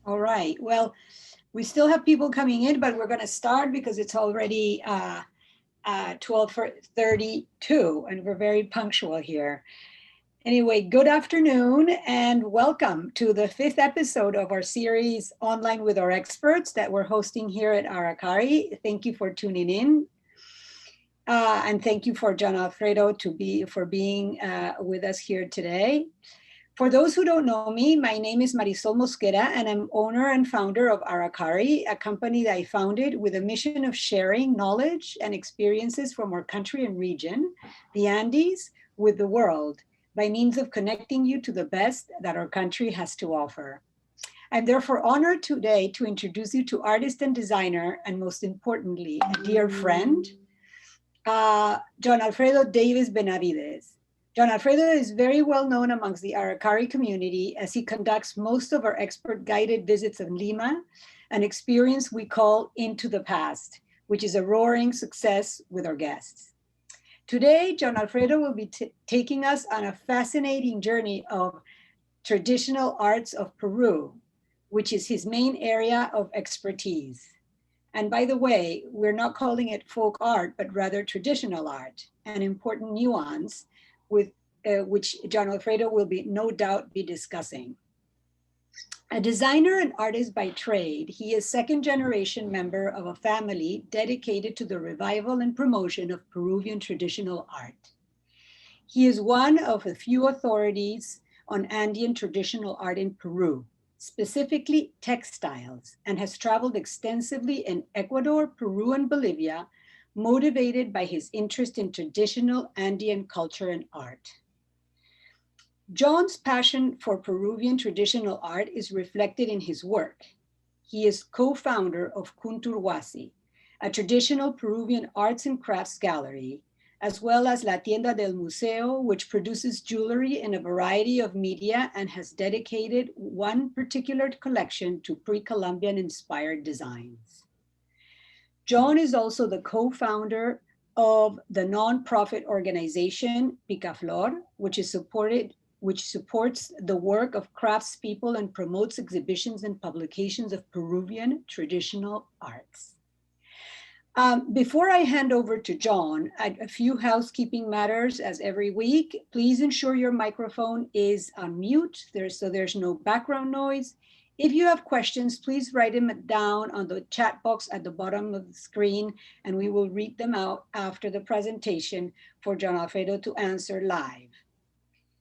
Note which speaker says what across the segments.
Speaker 1: All right. Well, we still have people coming in, but we're going to start because it's already 12:32 and we're very punctual here. Anyway, good afternoon and welcome to the fifth episode of our series Online with Our Experts that we're hosting here at Aracari. Thank you for tuning in. And thank you for John Alfredo for being with us here today. For those who don't know me, my name is Marisol Mosquera, and I'm owner and founder of Aracari, a company that I founded with a mission of sharing knowledge and experiences from our country and region, the Andes, with the world, by means of connecting you to the best that our country has to offer. I'm therefore honored today to introduce you to artist and designer, and most importantly, a dear friend, John Alfredo Davis Benavides. John Alfredo is very well known amongst the Aracari community as he conducts most of our expert guided visits in Lima, an experience we call Into the Past, which is a roaring success with our guests. Today, John Alfredo will be taking us on a fascinating journey of traditional arts of Peru, which is his main area of expertise. And by the way, we're not calling it folk art, but rather traditional art, an important nuance with which John Alfredo will be no doubt be discussing. A designer and artist by trade, he is second generation member of a family dedicated to the revival and promotion of Peruvian traditional art. He is one of the few authorities on Andean traditional art in Peru, specifically textiles, and has traveled extensively in Ecuador, Peru, and Bolivia, motivated by his interest in traditional Andean culture and art. John's passion for Peruvian traditional art is reflected in his work. He is co-founder of Kuntur Huasi, a traditional Peruvian arts and crafts gallery, as well as La Tienda Del Museo, which produces jewelry in a variety of media and has dedicated one particular collection to pre-Columbian inspired designs. John is also the co-founder of the nonprofit organization Picaflor, which supports the work of craftspeople and promotes exhibitions and publications of Peruvian traditional arts. Before I hand over to John, a few housekeeping matters as every week. Please ensure your microphone is on mute so there's no background noise. If you have questions, please write them down on the chat box at the bottom of the screen, and we will read them out after the presentation for John Alfredo to answer live.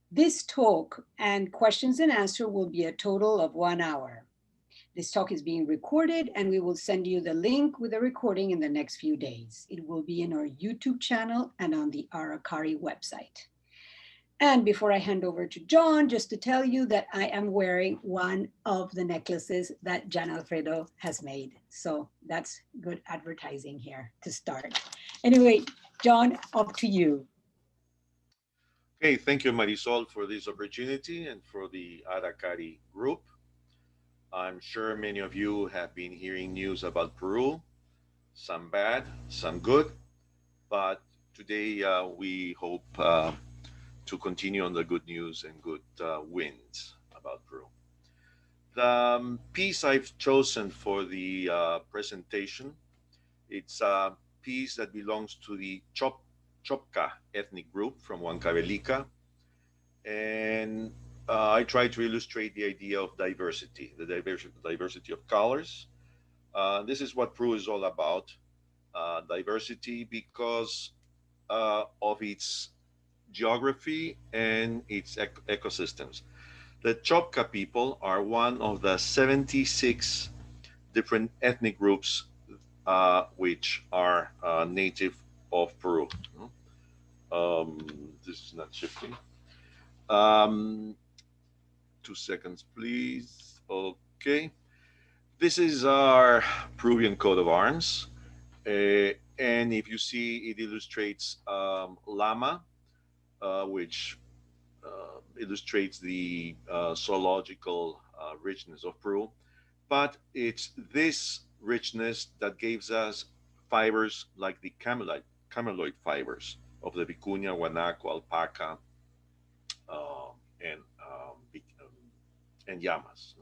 Speaker 1: This talk and questions and answer will be a total of 1 hour. This talk is being recorded and we will send you the link with the recording in the next few days. It will be in our YouTube channel and on the Aracari website. And before I hand over to John, just to tell you that I am wearing one of the necklaces that John Alfredo has made. So that's good advertising here to start. Anyway, John, up to you.
Speaker 2: Okay, thank you, Marisol, for this opportunity and for the Aracari group. I'm sure many of you have been hearing news about Peru, some bad, some good, but today we hope to continue on the good news and good wins about Peru. The piece I've chosen for the presentation, it's a piece that belongs to the Chopca ethnic group from Huancavelica, and I try to illustrate the idea of diversity, the diversity of colors. This is what Peru is all about, diversity because of its geography and its ecosystems. The Chopca people are one of the 76 different ethnic groups which are native of Peru. This is not shifting. 2 seconds, please. Okay. This is our Peruvian coat of arms. And if you see, it illustrates llama, which illustrates the zoological richness of Peru. But it's this richness that gives us fibers like the cameloid fibers of the vicuña, guanaco, alpaca, uh, and um, and llamas.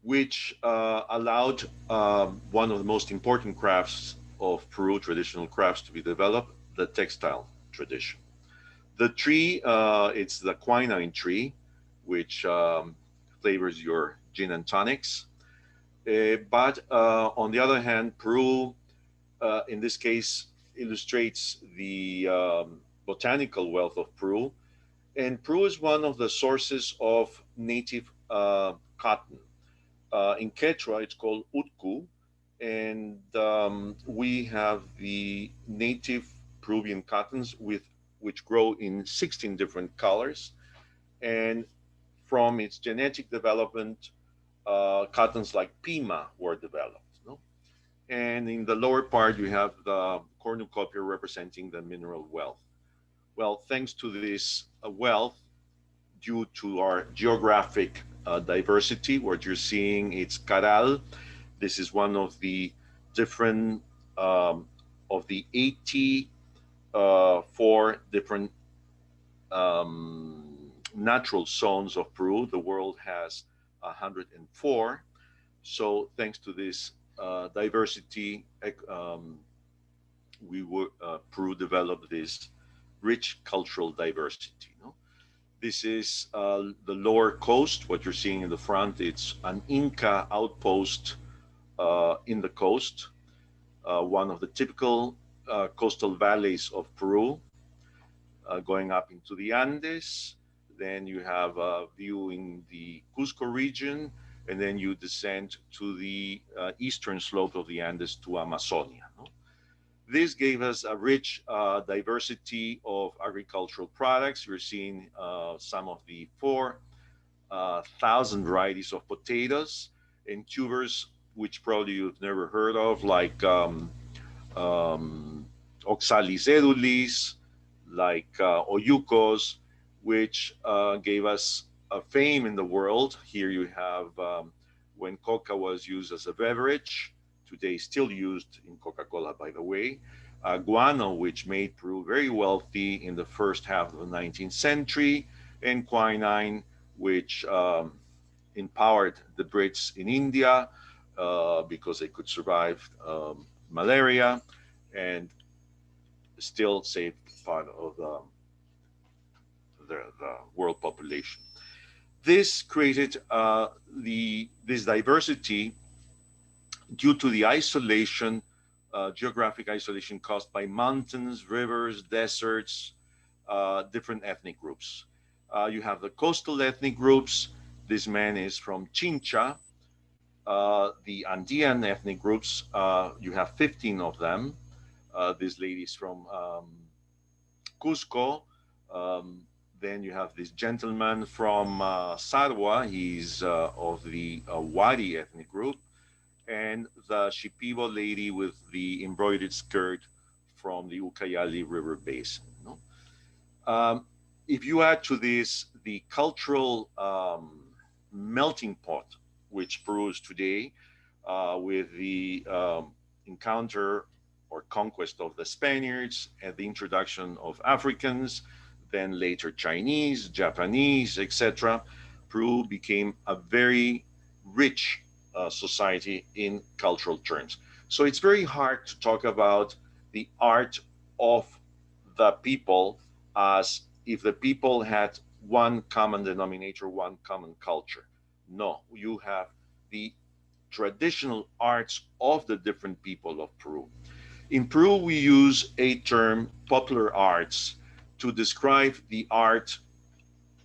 Speaker 2: which allowed one of the most important crafts of Peru, traditional crafts, to be developed, the textile tradition. The tree, it's the quinine tree, which flavors your gin and tonics. But on the other hand, Peru, in this case, illustrates the botanical wealth of Peru. And Peru is one of the sources of native cotton. In Quechua, it's called utku, and we have the native Peruvian cottons with which grow in 16 different colors. And from its genetic development, cottons like Pima were developed. No? And in the lower part, you have the cornucopia representing the mineral wealth. Well, thanks to this wealth, due to our geographic diversity, what you're seeing, it's Caral. This is one of the different of the 84 different um, natural zones of Peru. The world has 104. So thanks to this diversity, Peru developed this rich cultural diversity. No? This is the lower coast. What you're seeing in the front, it's an Inca outpost in the coast, one of the typical coastal valleys of Peru, going up into the Andes. Then you have a view in the Cusco region, and then you descend to the eastern slope of the Andes to Amazonia. No? This gave us a rich diversity of agricultural products. You're seeing some of the 4,000 varieties of potatoes and tubers, which probably you've never heard of, like um, oxalis edulis, like oyukos, which gave us a fame in the world. Here you have when coca was used as a beverage, today still used in Coca-Cola, by the way. Guano, which made Peru very wealthy in the first half of the 19th century, and quinine, which empowered the Brits in India because they could survive malaria and still saved part of the world population. This created this diversity due to the isolation, geographic isolation caused by mountains, rivers, deserts, different ethnic groups. You have the coastal ethnic groups. This man is from Chincha. The Andean ethnic groups, you have 15 of them. This lady is from Cusco. Um, then you have this gentleman from Sarwa. He's of the Wari ethnic group, and the Shipibo lady with the embroidered skirt from the Ucayali River Basin. No? If you add to this the cultural melting pot, which Peru is today, with the encounter or conquest of the Spaniards and the introduction of Africans, then later Chinese, Japanese, etc., Peru became a very rich society in cultural terms. So it's very hard to talk about the art of the people as if the people had one common denominator, one common culture. No, you have the traditional arts of the different people of Peru. In Peru, we use a term, popular arts, to describe the art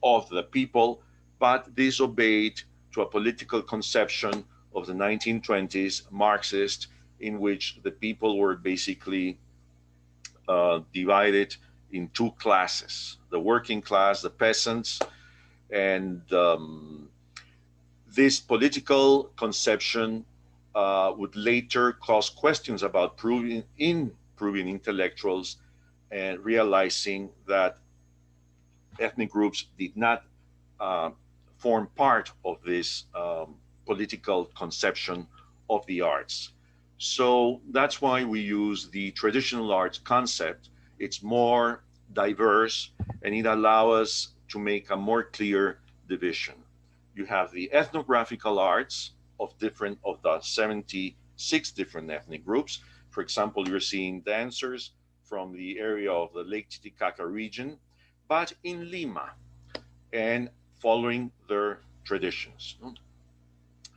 Speaker 2: of the people, but this obeyed to a political conception of the 1920s, Marxist, in which the people were basically divided in two classes: the working class, the peasants, and this political conception would later cause questions about Peruvian intellectuals and realizing that ethnic groups did not uh, form part of this political conception of the arts. So that's why we use the traditional arts concept. It's more diverse and it allows us to make a more clear division. You have the ethnographical arts, of the 76 different ethnic groups. For example, you're seeing dancers from the area of the Lake Titicaca region, but in Lima and following their traditions.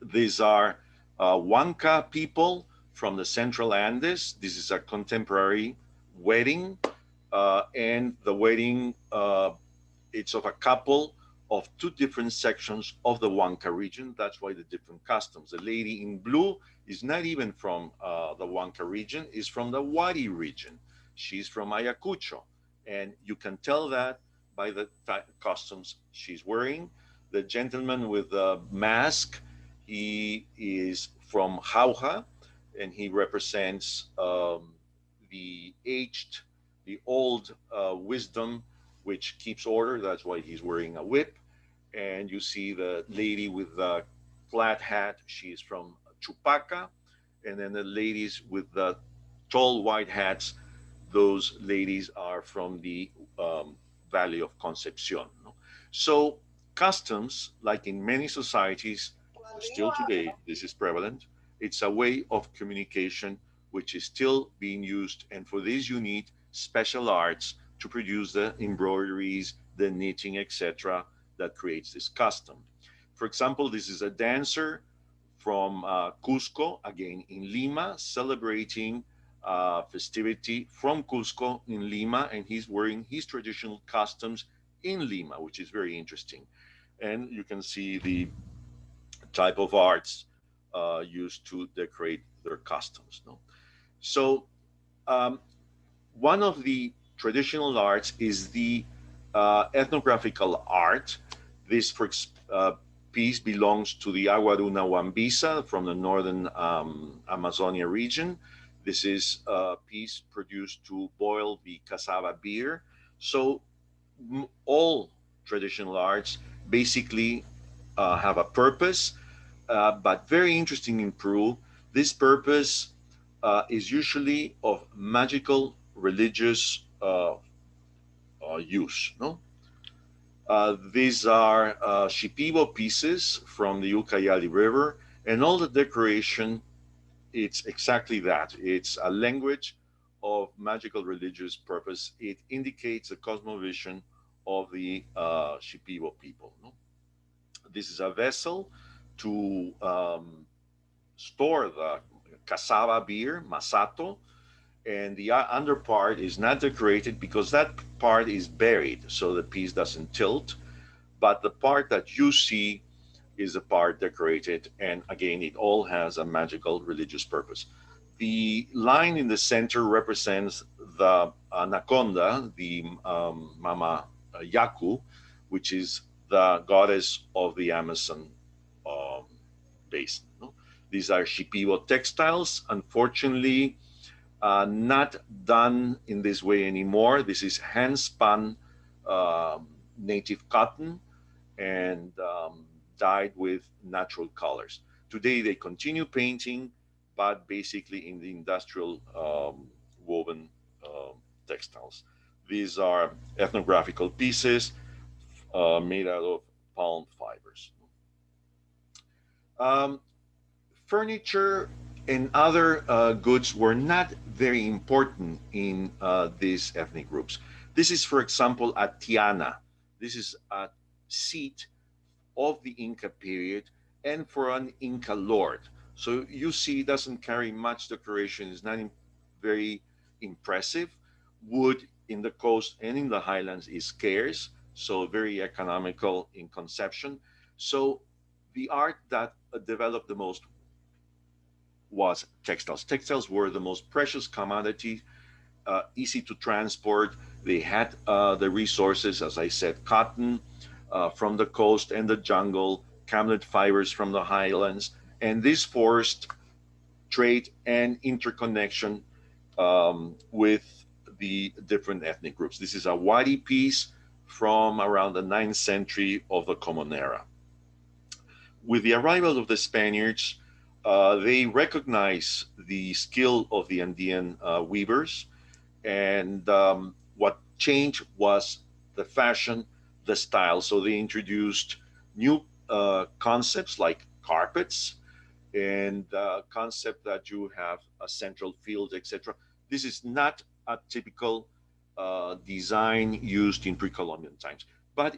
Speaker 2: These are Huanca people from the Central Andes. This is a contemporary wedding, and the wedding it's of a couple of two different sections of the Huanca region. That's why the different customs. The lady in blue is not even from the Huanca region; is from the Huari region. She's from Ayacucho, and you can tell that by the costumes she's wearing. The gentleman with the mask, he is from Jauja, and he represents the aged, the old wisdom which keeps order. That's why he's wearing a whip. And you see the lady with the flat hat. She's from Chupaca. And then the ladies with the tall white hats, those ladies are from the Valley of Concepcion. No? So customs, like in many societies, still today, this is prevalent. It's a way of communication which is still being used. And for this, you need special arts to produce the embroideries, the knitting, etc., that creates this custom. For example, this is a dancer from Cusco, again in Lima, celebrating festivity from Cusco in Lima, and he's wearing his traditional costumes in Lima, which is very interesting. And you can see the type of arts used to decorate their costumes. No? So um, one of the traditional arts is the ethnographical art. This piece belongs to the Aguaruna Wambisa from the northern Amazonia region. This is a piece produced to boil the cassava beer. So all traditional arts basically have a purpose, but very interesting in Peru. This purpose is usually of magical religious use. No, these are Shipibo pieces from the Ucayali River, and all the decoration. It's exactly that. It's a language of magical religious purpose. It indicates the cosmovision of the Shipibo people. No? This is a vessel to store the cassava beer, masato, and the under part is not decorated because that part is buried, so the piece doesn't tilt. But the part that you see is the part decorated, and again, it all has a magical religious purpose. The line in the center represents the anaconda, the Mama Yaku, which is the goddess of the Amazon um, basin. No? These are Shipibo textiles. Unfortunately, not done in this way anymore. This is hand spun native cotton and dyed with natural colors. Today they continue painting, but basically in the industrial woven textiles. These are ethnographical pieces made out of palm fibers. Um, Furniture and other goods were not very important in these ethnic groups. This is, for example, a tiana. This is a seat of the Inca period and for an Inca lord. So you see, it doesn't carry much decoration. It's not very impressive. Wood in the coast and in the highlands is scarce, so very economical in conception. So the art that developed the most was textiles. Textiles were the most precious commodity, easy to transport. They had the resources, as I said, cotton from the coast and the jungle, camelid fibers from the highlands, and this forced trade and interconnection with the different ethnic groups. This is a Wadi piece from around the 9th century of the Common Era. With the arrival of the Spaniards, they recognized the skill of the Andean weavers, and what changed was the fashion, the style. So they introduced new concepts like carpets, and the concept that you have a central field, etc. This is not a typical design used in pre-Columbian times, but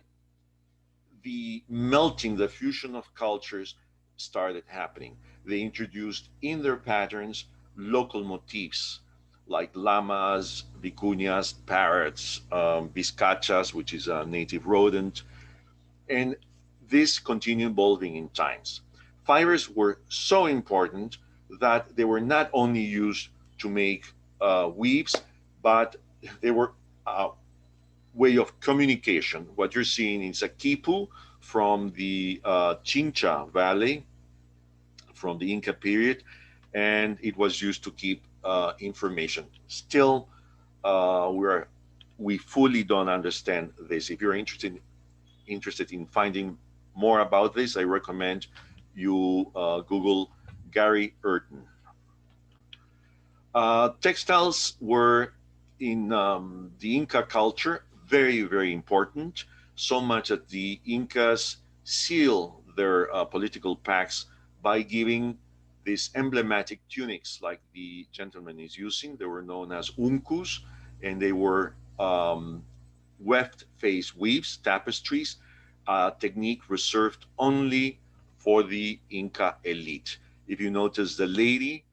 Speaker 2: the melting, the fusion of cultures started happening. They introduced in their patterns local motifs like llamas, vicuñas, parrots, vizcachas, which is a native rodent, and this continued evolving in times. Fibers were so important that they were not only used to make weaves, but they were a way of communication. What you're seeing is a quipu from the Chincha Valley from the Inca period, and it was used to keep information. Still, we fully don't understand this. If you're interested in finding more about this, I recommend you Google Gary Urton. Textiles were in the Inca culture very important, so much that the Incas seal their political pacts by giving these emblematic tunics like the gentleman is using. They were known as uncus, and they were weft face weaves, tapestries, a technique reserved only for the Inca elite. If you notice the lady,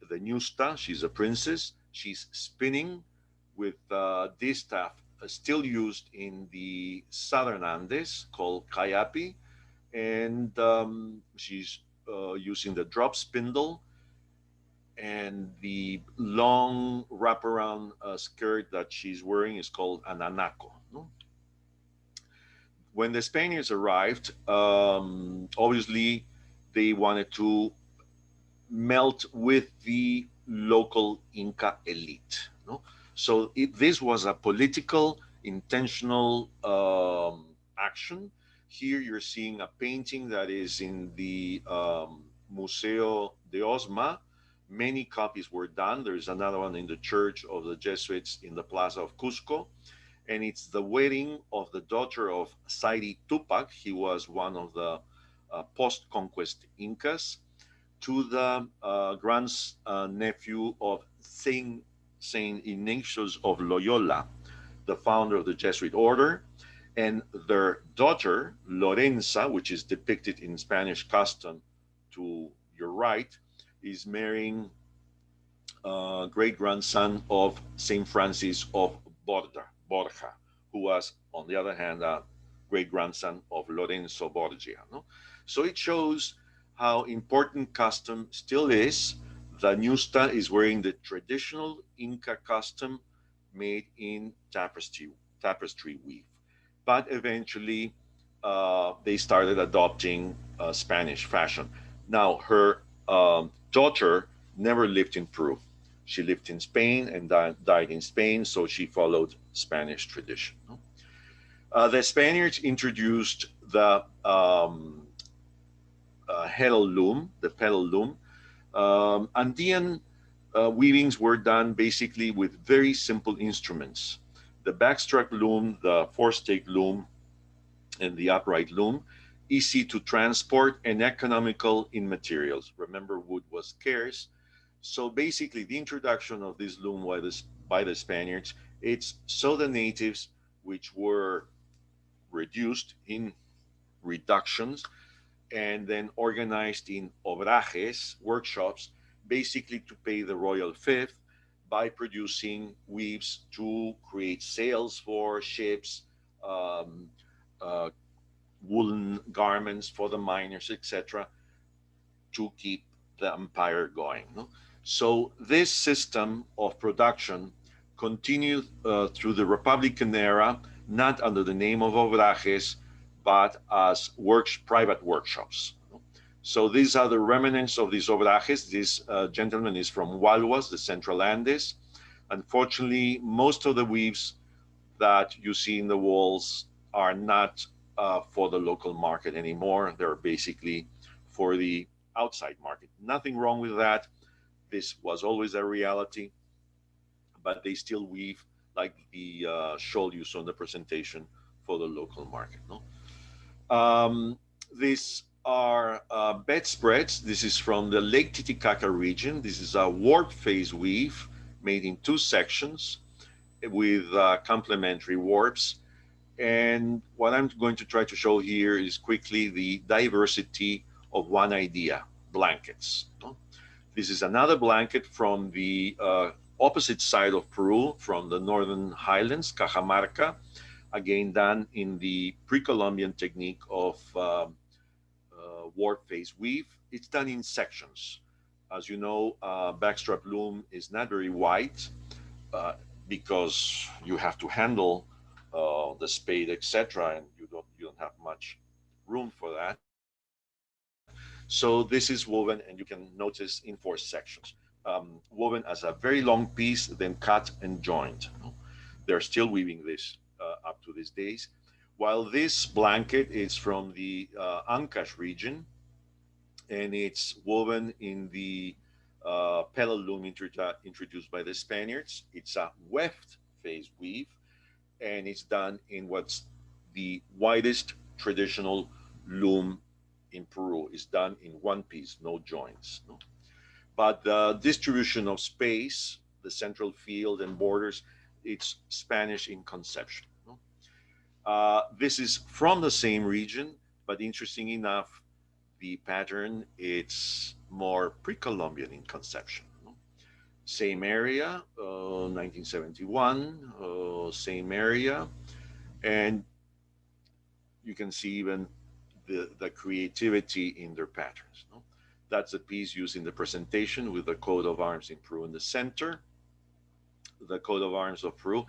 Speaker 2: the Nusta, she's a princess, she's spinning with this staff still used in the southern Andes called Kayapi, and she's using the drop spindle, and the long wraparound skirt that she's wearing is called an anaco. No? When the Spaniards arrived, obviously they wanted to melt with the local Inca elite. No? So this was a political, intentional action. Here you're seeing a painting that is in the Museo de Osma. Many copies were done. There's another one in the Church of the Jesuits in the Plaza of Cusco, and it's the wedding of the daughter of Sairi Tupac. He was one of the post-conquest Incas, to the grand nephew of Saint Ignatius of Loyola, the founder of the Jesuit order, and their daughter Lorenza, which is depicted in Spanish custom to your right, is marrying great grandson of Saint Francis of Borja, who was, on the other hand, a great grandson of Lorenzo Borgia. No? So it shows how important custom still is. The Nusta is wearing the traditional Inca custom made in tapestry weave. But eventually, they started adopting Spanish fashion. Now, her daughter never lived in Peru. She lived in Spain and died in Spain, so she followed Spanish tradition. The Spaniards introduced the heddle loom, the pedal loom. Andean weavings were done basically with very simple instruments. The backstroke loom, the four-stake loom, and the upright loom, easy to transport and economical in materials. Remember, wood was scarce. So basically, the introduction of this loom by the Spaniards, it's so the natives, which were reduced in reductions and then organized in obrajes, workshops, basically to pay the royal fifth by producing weaves to create sails for ships, um, uh, woolen garments for the miners, etc., to keep the empire going. No? So this system of production continued through the Republican era, not under the name of obrajes, but as private workshops. So these are the remnants of these obrajes. This gentleman is from Walwas, the Central Andes. Unfortunately, most of the weaves that you see in the walls are not for the local market anymore. They're basically for the outside market. Nothing wrong with that. This was always a reality, but they still weave like the shawl you saw in the presentation for the local market. No? This are bedspreads. This is from the Lake Titicaca region. This is a warp phase weave made in two sections with complementary warps. And what I'm going to try to show here is quickly the diversity of one idea, blankets. This is another blanket from the opposite side of Peru, from the northern highlands, Cajamarca, again done in the pre-Columbian technique of warp phase weave. It's done in sections. As you know, backstrap loom is not very wide uh, because you have to handle the spade, etc., and you don't have much room for that. So this is woven, and you can notice in four sections, woven as a very long piece, then cut and joined. They're still weaving this up to these days. While this blanket is from the Ancash region, and it's woven in the pedal loom introduced by the Spaniards. It's a weft phase weave, and it's done in what's the widest traditional loom in Peru. It's done in one piece, no joints. No? But the distribution of space, the central field and borders, it's Spanish in conception. No? This is from the same region, but interesting enough, the pattern it's more pre-Columbian in conception. No? Same area, 1971, same area, and you can see even the creativity in their patterns. No? That's a piece used in the presentation with the coat of arms in Peru in the center, the coat of arms of Peru.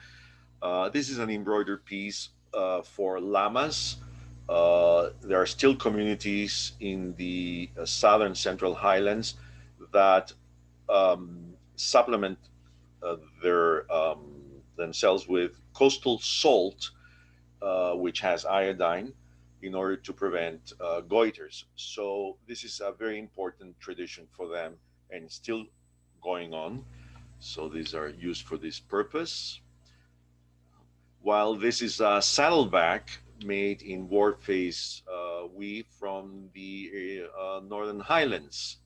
Speaker 2: This is an embroidered piece for llamas. There are still communities in the southern central highlands that um, supplement their themselves with coastal salt, which has iodine, in order to prevent goiters. So this is a very important tradition for them, and still going on. So these are used for this purpose. While this is a saddleback made in warp phase weave from the northern highlands.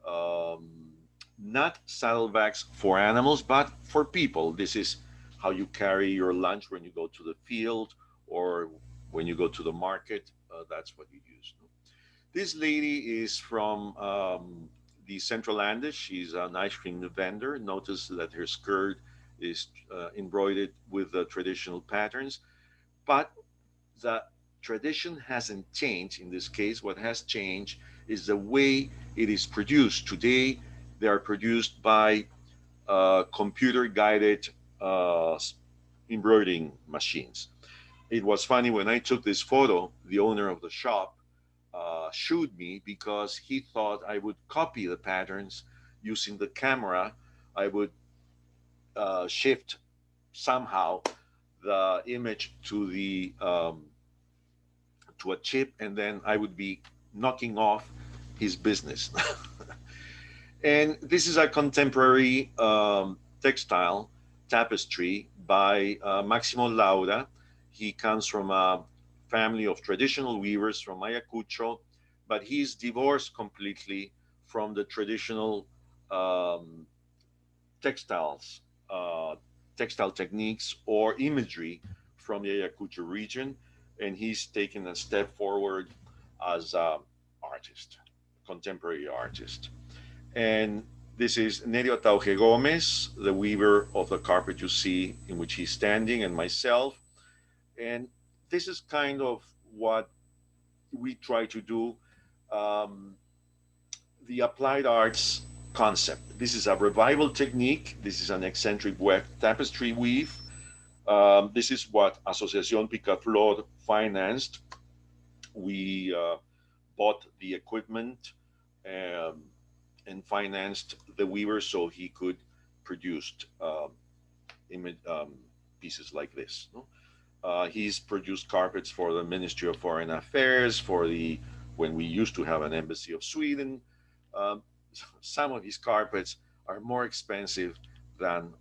Speaker 2: Um, Not saddlebacks for animals, but for people. This is how you carry your lunch when you go to the field or when you go to the market. That's what you use. This lady is from the Central Andes. She's an ice cream vendor. Notice that her skirt is embroidered with the traditional patterns, but the tradition hasn't changed in this case. What has changed is the way it is produced. Today, they are produced by computer guided uh, embroidering machines. It was funny when I took this photo, the owner of the shop shooed me because he thought I would copy the patterns using the camera. I would shift somehow the image to a chip, and then I would be knocking off his business. And this is a contemporary textile tapestry by Maximo Laura. He comes from a family of traditional weavers from Ayacucho, but he's divorced completely from the traditional um, textiles, textile techniques or imagery from the Ayacucho region, and he's taken a step forward as an artist, contemporary artist. And this is Nerio Tauge Gomez, the weaver of the carpet you see in which he's standing, and myself. And this is kind of what we try to do. Um, the applied arts concept. This is a revival technique. This is an eccentric weft tapestry weave. This is what Asociación Picaflor financed. We bought the equipment um, and financed the weaver so he could produce pieces like this. No? He's produced carpets for the Ministry of Foreign Affairs, for the when we used to have an embassy of Sweden. Um, some of his carpets are more expensive than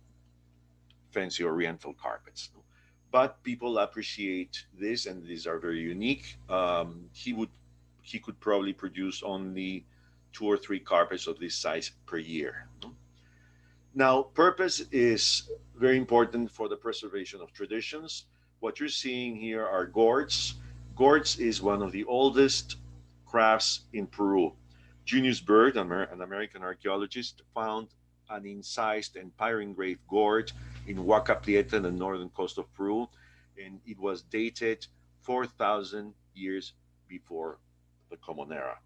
Speaker 2: fancy Oriental carpets. No? But people appreciate this, and these are very unique. He would he could probably produce only 2 or 3 carpets of this size per year. Now, purpose is very important for the preservation of traditions. What you're seeing here are gourds. Gourds is one of the oldest crafts in Peru. Junius Bird, an American archaeologist, found an incised and pyro-engraved gourd in Huaca Prieta, the northern coast of Peru, and it was dated 4,000 years before the Common Era.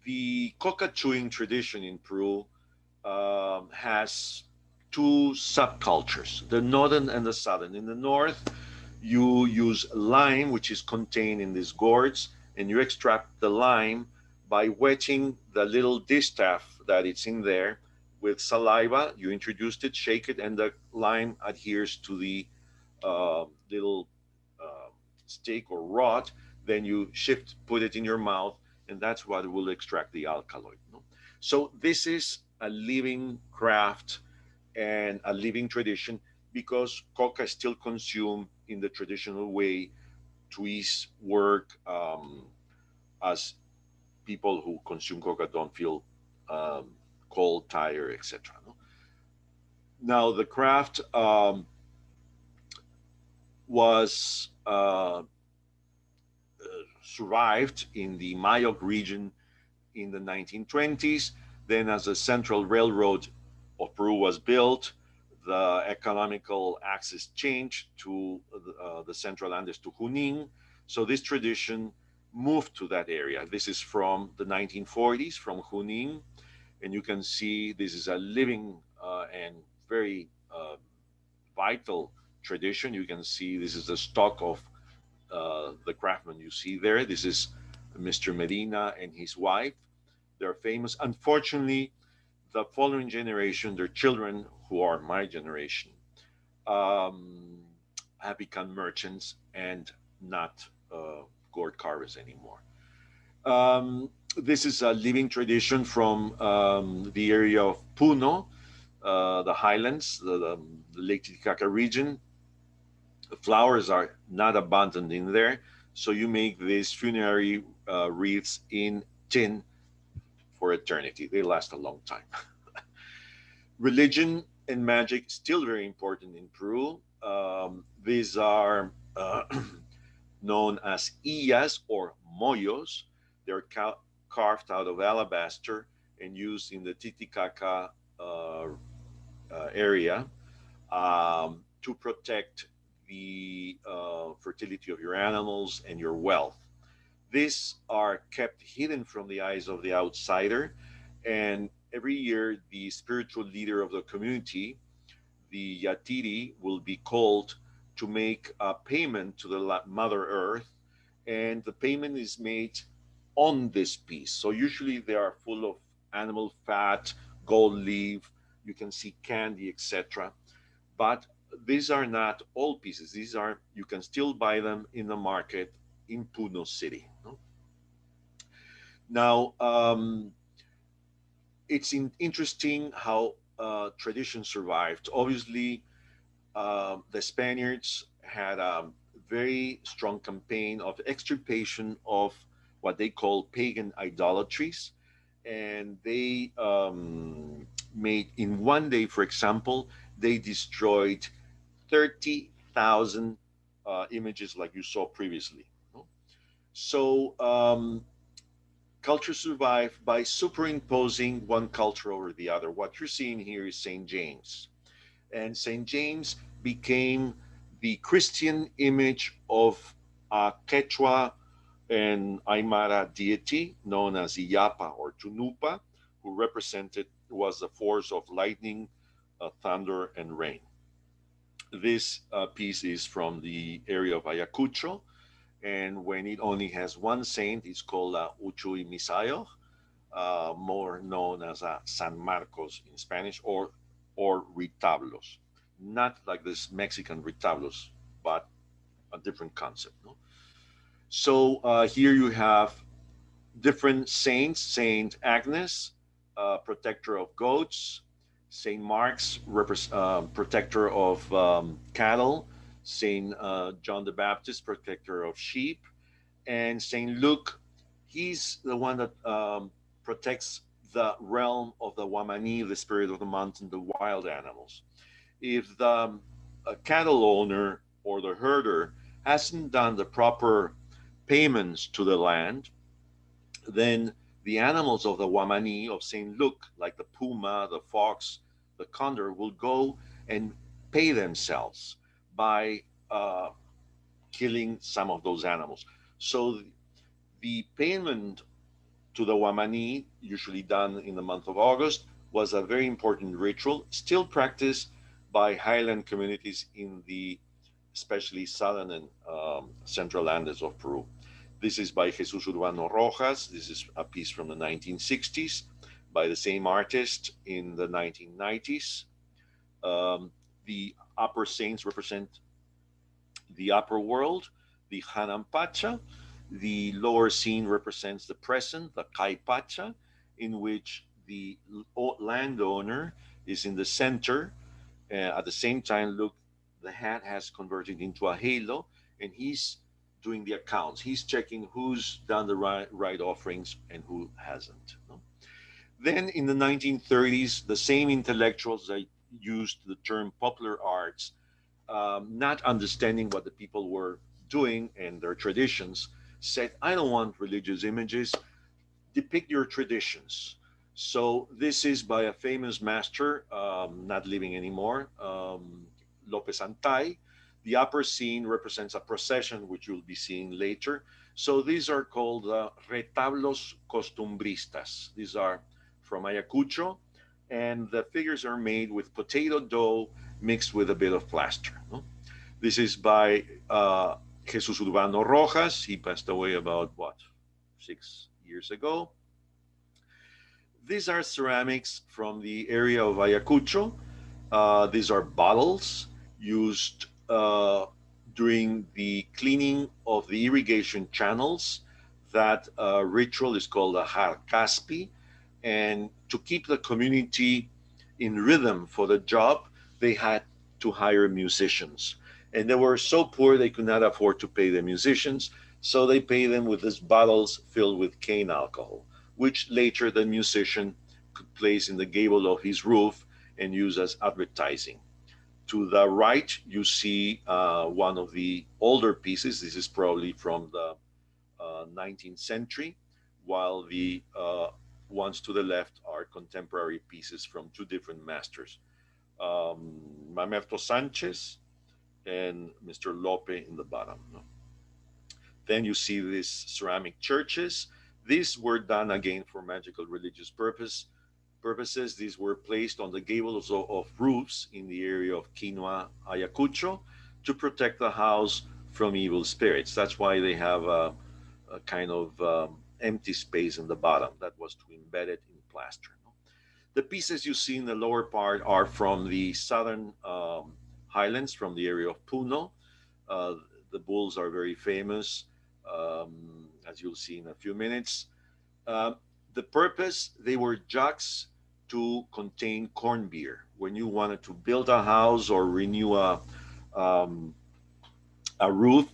Speaker 2: The coca chewing tradition in Peru has two subcultures, the northern and the southern. In the north, you use lime, which is contained in these gourds, and you extract the lime by wetting the little distaff that it's in there with saliva. You introduce it, shake it, and the lime adheres to the little uh, stick or rod. Then you shift, put it in your mouth, and that's what will extract the alkaloid. No? So this is a living craft and a living tradition because coca is still consumed in the traditional way to ease work, as people who consume coca don't feel um, cold, tired, etc. No? Now the craft was survived in the Mayoc region in the 1920s. Then, as the Central Railroad of Peru was built, the economical axis changed to the Central Andes to Junin. So this tradition moved to that area. This is from the 1940s, from Junin, and you can see this is a living and very vital tradition. You can see this is the stock of the craftsman you see there. This is Mr. Medina and his wife. They're famous. Unfortunately, the following generation, their children, who are my generation, um, have become merchants and not gourd carvers anymore. This is a living tradition from the area of Puno, the highlands, the Lake Titicaca region. The flowers are not abundant in there, so you make these funerary wreaths in tin for eternity. They last a long time. Religion and magic still very important in Peru. These are known as illas or moyos. They're carved out of alabaster and used in the Titicaca area to protect the fertility of your animals and your wealth. These are kept hidden from the eyes of the outsider, and every year the spiritual leader of the community, the Yatiri, will be called to make a payment to the Mother Earth, and the payment is made on this piece. So usually they are full of animal fat, gold leaf, you can see candy, etc. But these are not all pieces. These are, you can still buy them in the market in Puno City. No? Now, it's interesting how tradition survived. Obviously, the Spaniards had a very strong campaign of extirpation of what they call pagan idolatries. And they made, in one day, for example, they destroyed 30,000 images like you saw previously. No? So culture survived by superimposing one culture over the other. What you're seeing here is St. James. And St. James became the Christian image of a Quechua and Aymara deity known as Iyapa or Tunupa, who represented, was the force of lightning, thunder, and rain. This piece is from the area of Ayacucho, and when it only has one saint, it's called Uchuy Misayo, more known as San Marcos in Spanish, or retablos, not like this Mexican retablos, but a different concept. No? So here you have different saints: Saint Agnes, protector of goats; Saint Mark's, protector of cattle; Saint John the Baptist, protector of sheep; and Saint Luke, He's the one that protects the realm of the Wamani, the spirit of the mountain, the wild animals. If the cattle owner or the herder hasn't done the proper payments to the land, then the animals of the Wamani of St. Luke, like the puma, the fox, the condor, will go and pay themselves by uh, killing some of those animals. So the payment to the Wamani, usually done in the month of August, was a very important ritual, still practiced by highland communities in the especially southern and central Andes of Peru. This is by Jesus Urbano Rojas. This is a piece from the 1960s by the same artist in the 1990s. Um, the upper saints represent the upper world, the Hanampacha. The lower scene represents the present, the Kaipacha, in which the landowner is in the center. At the same time, look, the hat has converted into a halo, and he's doing the accounts. He's checking who's done the right offerings and who hasn't. No? Then in the 1930s, the same intellectuals that used the term popular arts, not understanding what the people were doing and their traditions, said, I don't want religious images, depict your traditions. So this is by a famous master, not living anymore, Lopez Antay. The upper scene represents a procession, which you'll be seeing later. So these are called retablos costumbristas. These are from Ayacucho, and the figures are made with potato dough mixed with a bit of plaster. No? This is by Jesus Urbano Rojas. He passed away about, what, 6 years ago. These are ceramics from the area of Ayacucho. These are bottles used during the cleaning of the irrigation channels. That ritual is called a harcaspi. And to keep the community in rhythm for the job, they had to hire musicians. And they were so poor they could not afford to pay the musicians. So they pay them with these bottles filled with cane alcohol, which later the musician could place in the gable of his roof and use as advertising. To the right, you see one of the older pieces. This is probably from the 19th century, while the ones to the left are contemporary pieces from two different masters, Mamerto Sanchez and Mr. Lope in the bottom. No? Then you see these ceramic churches. These were done again for magical religious purposes. These were placed on the gables of roofs in the area of Quinoa, Ayacucho, to protect the house from evil spirits. That's why they have a kind of empty space in the bottom that was to embed it in plaster. No? The pieces you see in the lower part are from the southern highlands, from the area of Puno. Uh, the bulls are very famous, as you'll see in a few minutes. Uh, the purpose, they were jugs to contain corn beer. When you wanted to build a house or renew um, a roof,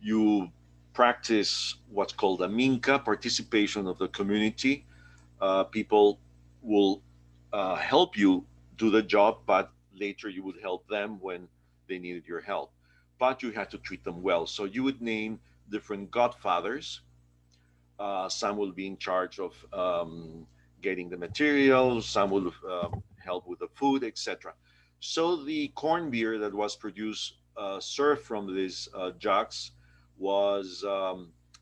Speaker 2: you practice what's called a minca, participation of the community. People will help you do the job, but later you would help them when they needed your help. But you had to treat them well. So you would name different godfathers. Some will be in charge of getting the materials, some will help with the food, etc. So the corn beer that was produced, served from these jugs, was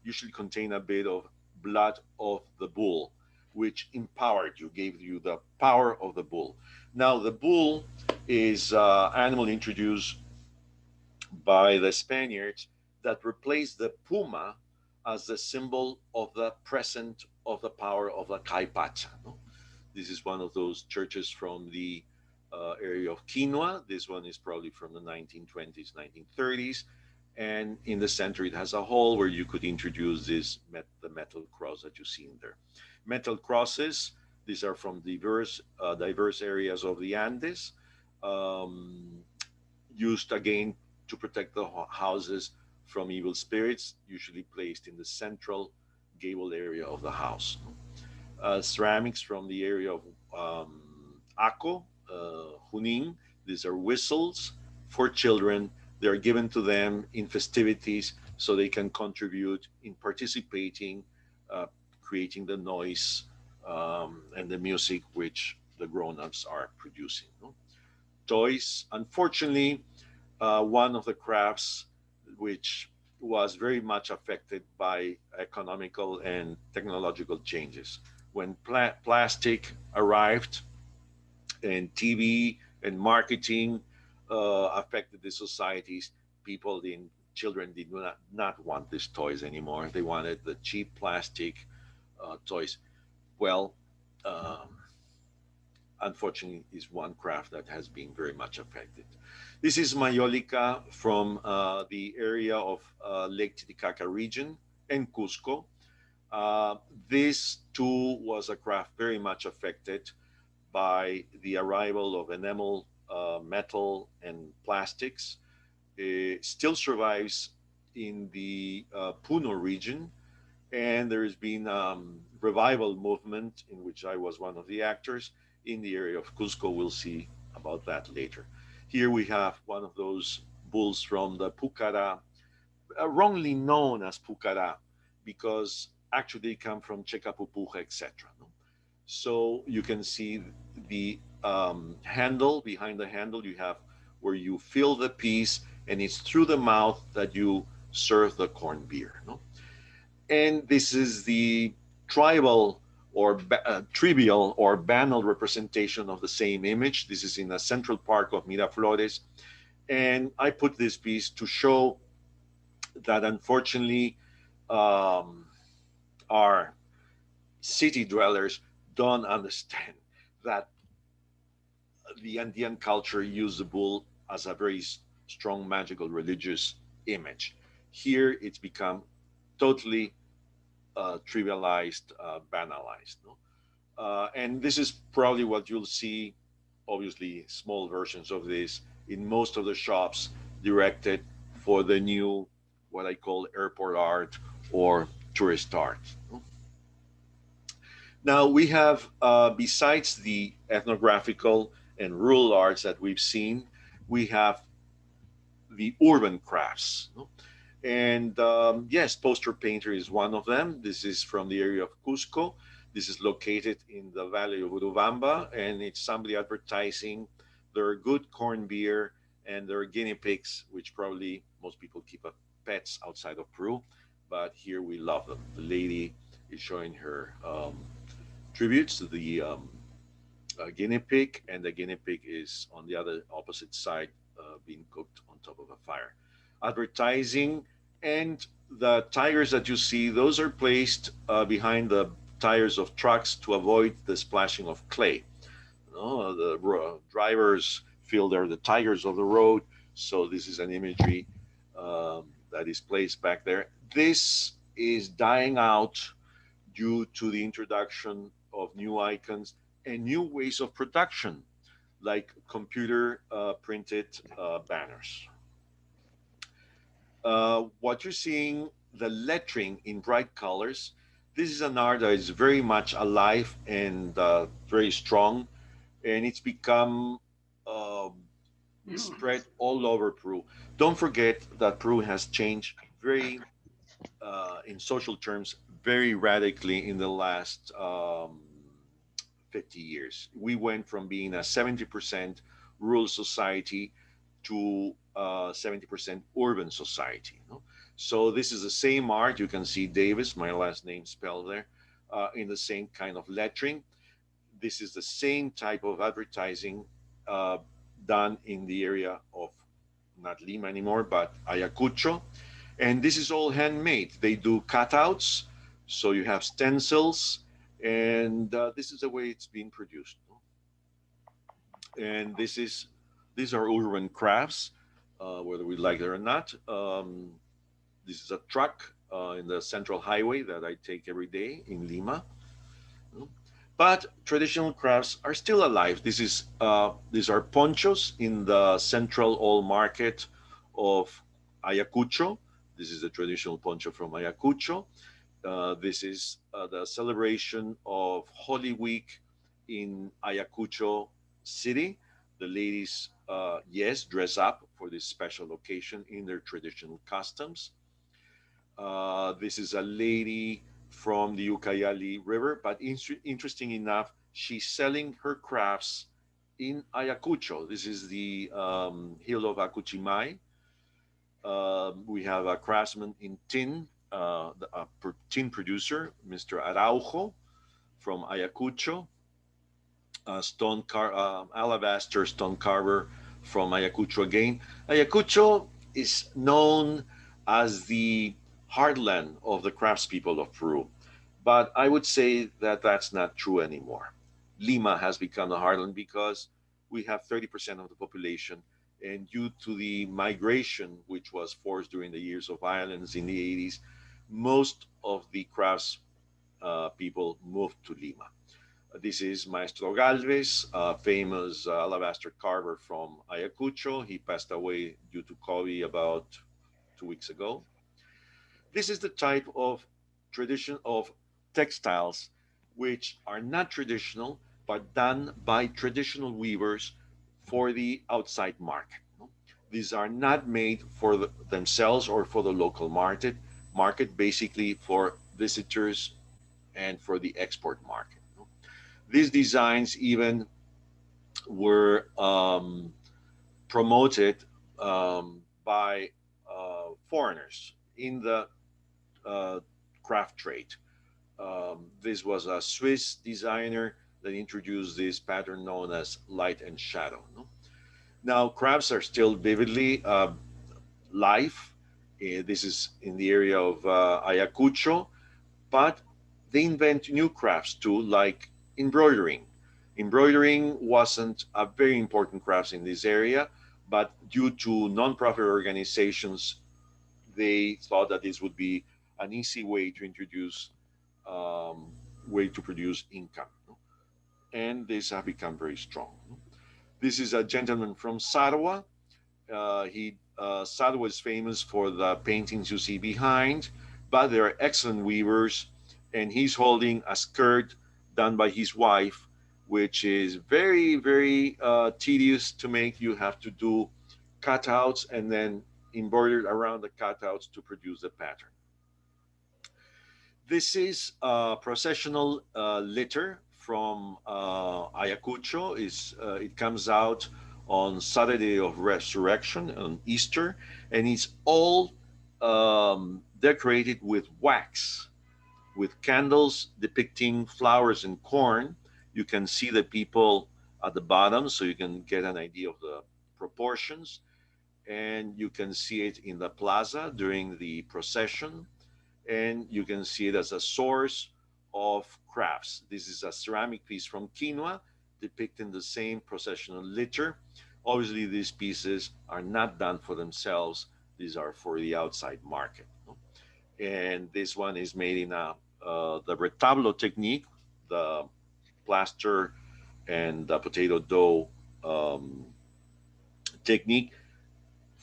Speaker 2: usually contain a bit of blood of the bull, which empowered you, gave you the power of the bull. Now, the bull is animal introduced by the Spaniards that replaced the puma as the symbol of the present of the power of the Caipacha. No? This is one of those churches from the area of Quinoa. This one is probably from the 1920s, 1930s. And in the center, it has a hole where you could introduce the metal cross that you see in there. Metal crosses, these are from diverse areas of the Andes, um, used again to protect the houses from evil spirits, usually placed in the central gable area of the house. Ceramics from the area of Ako, Junin. These are whistles for children. They are given to them in festivities so they can contribute in participating, uh, creating the noise and the music which the grown-ups are producing. No? Toys, unfortunately, one of the crafts which was very much affected by economical and technological changes. When plastic arrived and TV and marketing affected the societies, children did not want these toys anymore. They wanted the cheap plastic toys. Well, um, unfortunately, is one craft that has been very much affected. This is Mayolica from the area of Lake Titicaca region and Cusco. Uh, this too was a craft very much affected by the arrival of enamel, metal, and plastics. It still survives in the Puno region, and there has been revival movement in which I was one of the actors in the area of Cusco. We'll see about that later. Here we have one of those bulls from the Pucara, wrongly known as Pucara, because actually they come from Checapupuja, etc. No? So you can see the handle. Behind the handle, you have where you fill the piece, and it's through the mouth that you serve the corned beer. No? And this is the tribal or trivial or banal representation of the same image. This is in the central park of Miraflores. And I put this piece to show that unfortunately um, our city dwellers don't understand that the Andean culture used the bull as a very strong magical religious image. Here it's become totally trivialized, banalized. No? And this is probably what you'll see, obviously, small versions of this in most of the shops directed for the new, what I call airport art or tourist art. No? Now, we have, besides the ethnographical and rural arts that we've seen, we have the urban crafts. No? And yes, poster painter is one of them. This is from the area of Cusco. This is located in the valley of Urubamba, and it's somebody advertising their good corn beer and their guinea pigs, which probably most people keep as pets outside of Peru, but here we love them. The lady is showing her tributes to the guinea pig, and the guinea pig is on the other opposite side being cooked on top of a fire. Advertising and the tires that you see, those are placed behind the tires of trucks to avoid the splashing of clay. You know, the drivers feel they're the tigers of the road, so this is an imagery that is placed back there. This is dying out due to the introduction of new icons and new ways of production, like computer printed banners. What you're seeing, the lettering in bright colors, this is an art that is very much alive and very strong, and it's become uh, spread all over Peru. Don't forget that Peru has changed very, in social terms, very radically in the last 50 years. We went from being a 70% rural society to 70% urban society. No? So this is the same art. You can see Davis, my last name spelled there, in the same kind of lettering. This is the same type of advertising uh, done in the area of not Lima anymore, but Ayacucho. And this is all handmade. They do cutouts, so you have stencils, and this is the way it's being produced. No? And these are urban crafts, whether we like it or not. This is a truck in the central highway that I take every day in Lima. But traditional crafts are still alive. These are ponchos in the central old market of Ayacucho. This is the traditional poncho from Ayacucho. This is the celebration of Holy Week in Ayacucho City. The ladies, yes, dress up for this special occasion in their traditional costumes. This is a lady from the Ucayali River, but interesting enough, she's selling her crafts in Ayacucho. This is the hill of Acuchimay. We have a craftsman in tin, tin producer, Mr. Araujo from Ayacucho, alabaster stone carver from Ayacucho again. Ayacucho is known as the heartland of the craftspeople of Peru, but I would say that that's not true anymore. Lima has become the heartland because we have 30% of the population, and due to the migration, which was forced during the years of violence in the 80s, most of the crafts people moved to Lima. This is Maestro Galvez, a famous alabaster carver from Ayacucho. He passed away due to COVID about 2 weeks ago. This is the type of tradition of textiles which are not traditional but done by traditional weavers for the outside market. These are not made for themselves or for the local market, basically for visitors and for the export market. These designs even were promoted by foreigners in the uh, craft trade. This was a Swiss designer that introduced this pattern known as light and shadow. No? Now, crafts are still vividly live. This is in the area of Ayacucho, but they invent new crafts too, like embroidering. Embroidering wasn't a very important craft in this area, but due to non-profit organizations, they thought that this would be an easy way to introduce way to produce income, and these have become very strong. This is a gentleman from Sarwa. Sarwa is famous for the paintings you see behind, but they are excellent weavers, and he's holding a skirt done by his wife, which is very, very tedious to make. You have to do cutouts and then embroidered around the cutouts to produce the pattern. This is a processional litter from Ayacucho. It comes out on Saturday of Resurrection on Easter, and it's all decorated with wax, with candles depicting flowers and corn. You can see the people at the bottom, so you can get an idea of the proportions, and you can see it in the plaza during the procession, and you can see it as a source of crafts. This is a ceramic piece from Quinoa depicting the same processional litter. Obviously, these pieces are not done for themselves, these are for the outside market. And this one is made in the retablo technique, the plaster and the potato dough technique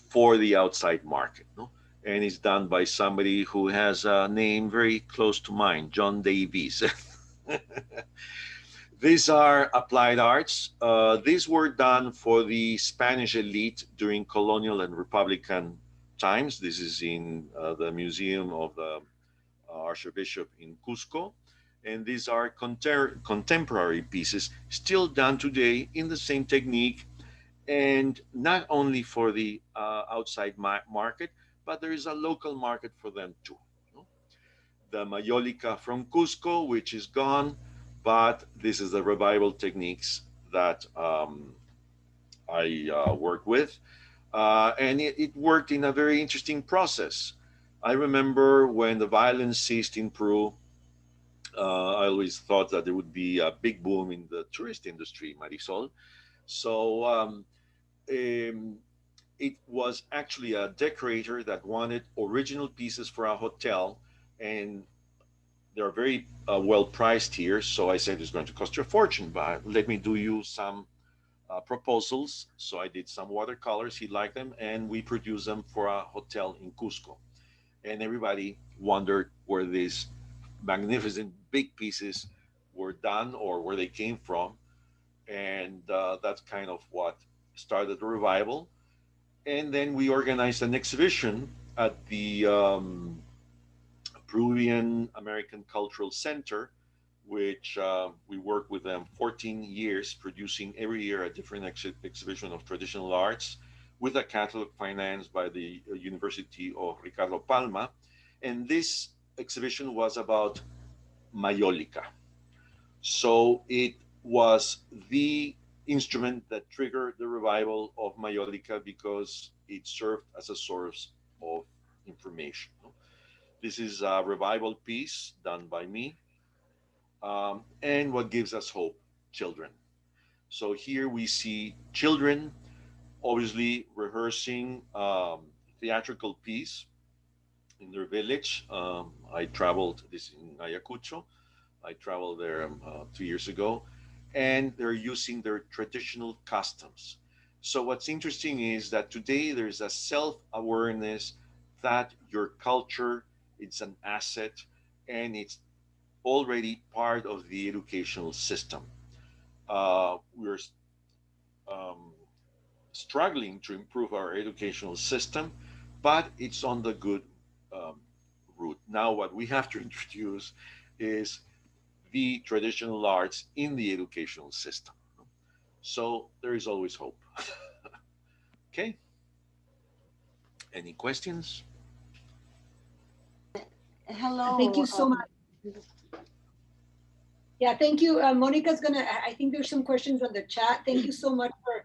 Speaker 2: for the outside market. No? And it's done by somebody who has a name very close to mine, John Davies. These are applied arts. These were done for the Spanish elite during colonial and republican times. This is in the Museum of the Archbishop in Cusco. And these are contemporary pieces still done today in the same technique, and not only for the outside market, but there is a local market for them too. No? The Mayolica from Cusco, which is gone, but this is the revival techniques that I work with. And it worked in a very interesting process. I remember when the violence ceased in Peru, I always thought that there would be a big boom in the tourist industry, Marisol. So it was actually a decorator that wanted original pieces for a hotel, and they're very well priced here. So I said it's going to cost you a fortune, but let me do you some proposals. So I did some watercolors. He liked them, and we produced them for a hotel in Cusco. And everybody wondered where this magnificent big pieces were done or where they came from. And that's kind of what started the revival. And then we organized an exhibition at the Peruvian American Cultural Center, which we worked with them 14 years, producing every year a different exhibition of traditional arts with a catalog financed by the University of Ricardo Palma. And this exhibition was about Mayolica. So it was the instrument that triggered the revival of Mayolica because it served as a source of information. This is a revival piece done by me. And what gives us hope? Children. So here we see children obviously rehearsing theatrical piece in their village. I traveled this in Ayacucho. I traveled there 2 years ago, and they're using their traditional customs. So what's interesting is that today there's a self-awareness that your culture, it's an asset, and it's already part of the educational system. We're um, struggling to improve our educational system, but it's on the good um, route. Now, what we have to introduce is the traditional arts in the educational system. So there is always hope. Okay. Any questions?
Speaker 1: Thank
Speaker 3: Hello.
Speaker 1: you so much. Yeah, thank you. Monica's gonna, I think there's some questions on the chat. Thank you so much for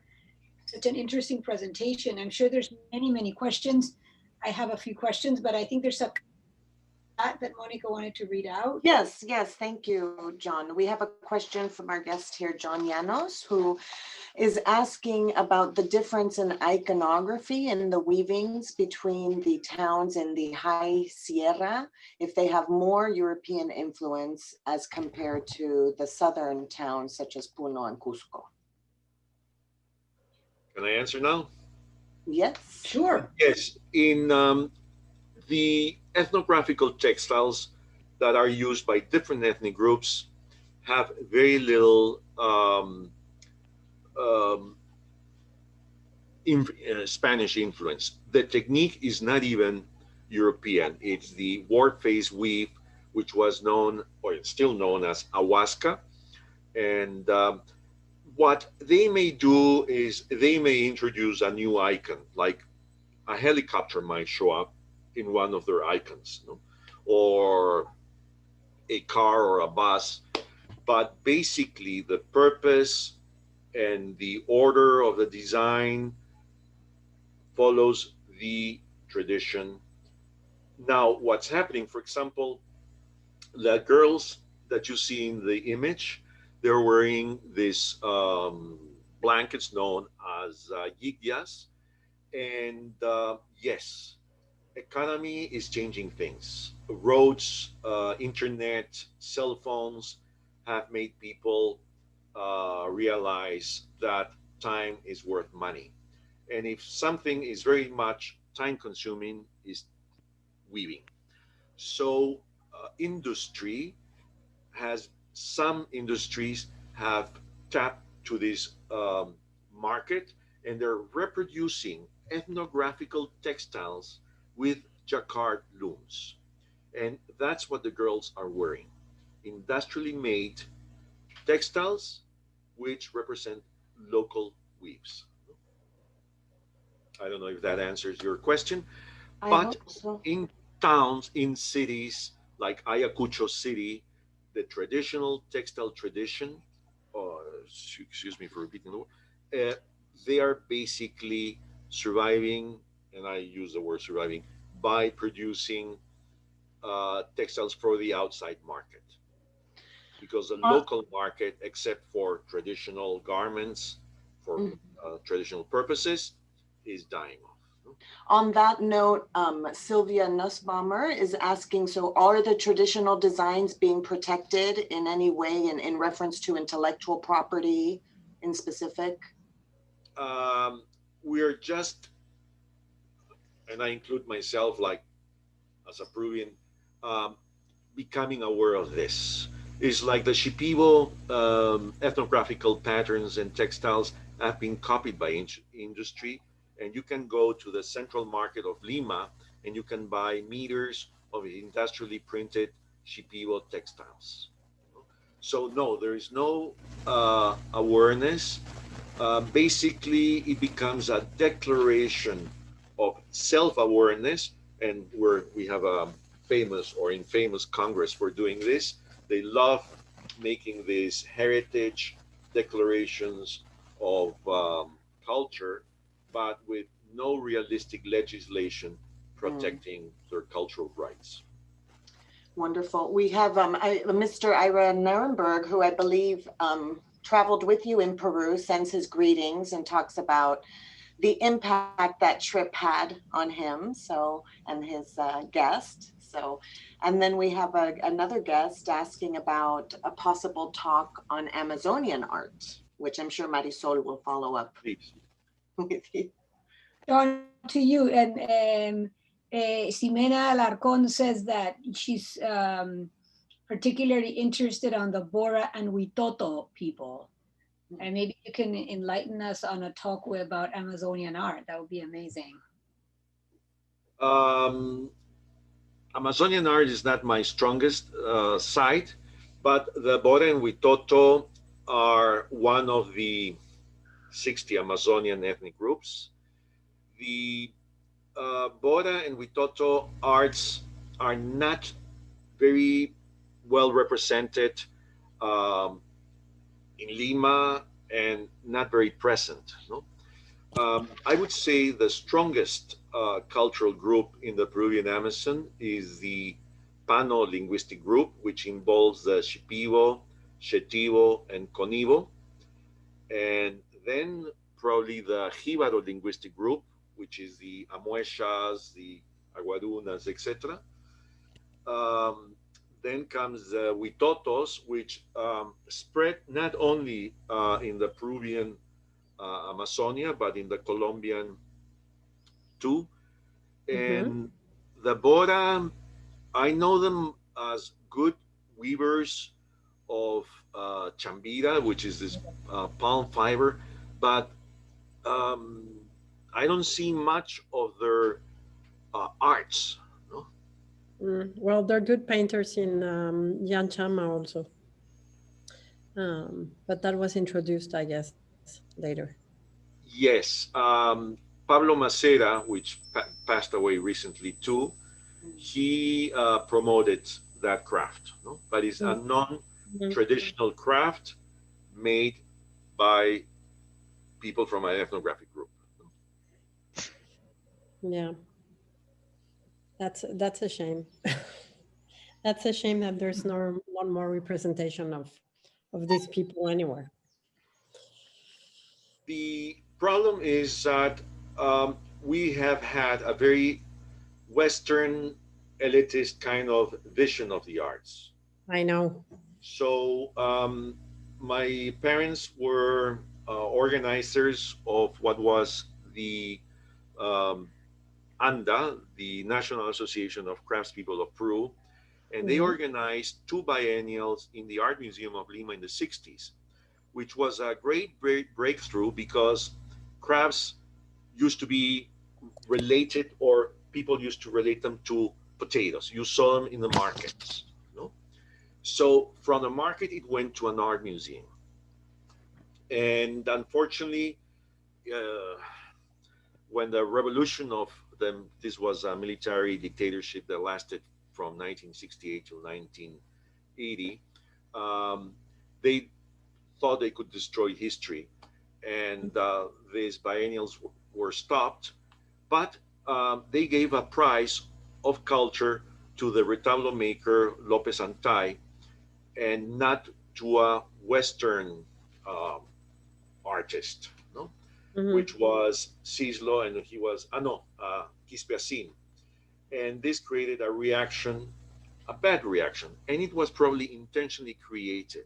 Speaker 1: such an interesting presentation. I'm sure there's many, many questions. I have a few questions, but I think there's a chat that Monica wanted to read out.
Speaker 3: Yes, yes, thank you, John. We have a question from our guest here, John Llanos, who is asking about the difference in iconography and the weavings between the towns in the High Sierra, if they have more European influence as compared to the southern towns such as Puno and Cusco.
Speaker 2: Can I answer now?
Speaker 3: Yes.
Speaker 1: Sure.
Speaker 2: Yes. In the ethnographical textiles that are used by different ethnic groups have very little um, Spanish influence. The technique is not even European. It's the warp face weave, which was known, or it's still known as Ahuasca. And what they may do is they may introduce a new icon, like a helicopter might show up in one of their icons, no? Or a car or a bus. But basically, the purpose and the order of the design follows the tradition. Now, what's happening, for example, the girls that you see in the image, they're wearing these blankets known as yigyas. And yes, economy is changing things. Roads, internet, cell phones have made people realize that time is worth money. And if something is very much time consuming, is weaving. So industry has some industries have tapped to this market, and they're reproducing ethnographical textiles with jacquard looms. And that's what the girls are wearing. Industrially made textiles which represent local weaves. I don't know if that answers your question,
Speaker 3: I
Speaker 2: but
Speaker 3: hope so.
Speaker 2: in towns, in cities like Ayacucho City, the traditional textile tradition, excuse me for repeating the word, they are basically surviving, and I use the word surviving, by producing textiles for the outside market. Because the local market, except for traditional garments for traditional purposes, is dying off.
Speaker 3: On that note, Sylvia Nussbaumer is asking, so are the traditional designs being protected in any way in reference to intellectual property in specific?
Speaker 2: We're just, and I include myself like as a Peruvian, um, becoming aware of this. It's like the Shipibo ethnographical patterns and textiles have been copied by industry, and you can go to the central market of Lima and you can buy meters of industrially printed Shipibo textiles. So no, there is no awareness. Basically, it becomes a declaration of self-awareness, and we have a famous or infamous Congress for doing this. They love making these heritage declarations of culture, but with no realistic legislation protecting their cultural rights.
Speaker 3: Wonderful. We have Mr. Ira Nuremberg, who I believe traveled with you in Peru, sends his greetings and talks about the impact that trip had on him, so, and his guest. So, and then we have another guest asking about a possible talk on Amazonian art, which I'm sure Marisol will follow up
Speaker 2: Please.
Speaker 3: with you.
Speaker 1: John, to you. And Ximena Alarcon says that she's particularly interested on the Bora and Witoto people. And maybe you can enlighten us on a talk about Amazonian art. That would be amazing.
Speaker 2: Amazonian art is not my strongest side, but the Bora and Witoto are one of the 60 Amazonian ethnic groups. The Bora and Witoto arts are not very well represented um, in Lima and not very present. No? I would say the strongest cultural group in the Peruvian Amazon is the Pano linguistic group, which involves the Shipibo, Shetibo, and Conibo. And then probably the Jibaro linguistic group, which is the Amueshas, the Aguarunas, etc. Um, then comes the Witotos, which spread not only in the Peruvian Amazonia, but in the Colombian too. And the Bora, I know them as good weavers of chambira, which is this palm fiber, but um, I don't see much of their arts. No?
Speaker 4: Well, they're good painters in Yanchama also. But that was introduced, I guess, later.
Speaker 2: Yes, Pablo Macera, which passed away recently too, he promoted that craft, no? But it's a non-traditional craft made by people from an ethnographic group.
Speaker 4: Yeah, that's a shame. That's a shame that there's not more representation of these people anywhere.
Speaker 2: The problem is that we have had a very Western elitist kind of vision of the arts.
Speaker 4: I know.
Speaker 2: So my parents were organizers of what was the um, ANDA, the National Association of Craftspeople of Peru, and they organized two biennials in the Art Museum of Lima in the 60s, which was a great breakthrough because crafts used to be related, or people used to relate them to potatoes. You saw them in the markets. No? So from the market, it went to an art museum. And unfortunately, when the revolution of them, this was a military dictatorship that lasted from 1968 to 1980, they thought they could destroy history. And these biennials were stopped, but they gave a prize of culture to the retablo maker Lopez Antay and not to a Western artist, no? Which was Cislo, and he was, Quispeacin. And this created a reaction, a bad reaction, and it was probably intentionally created.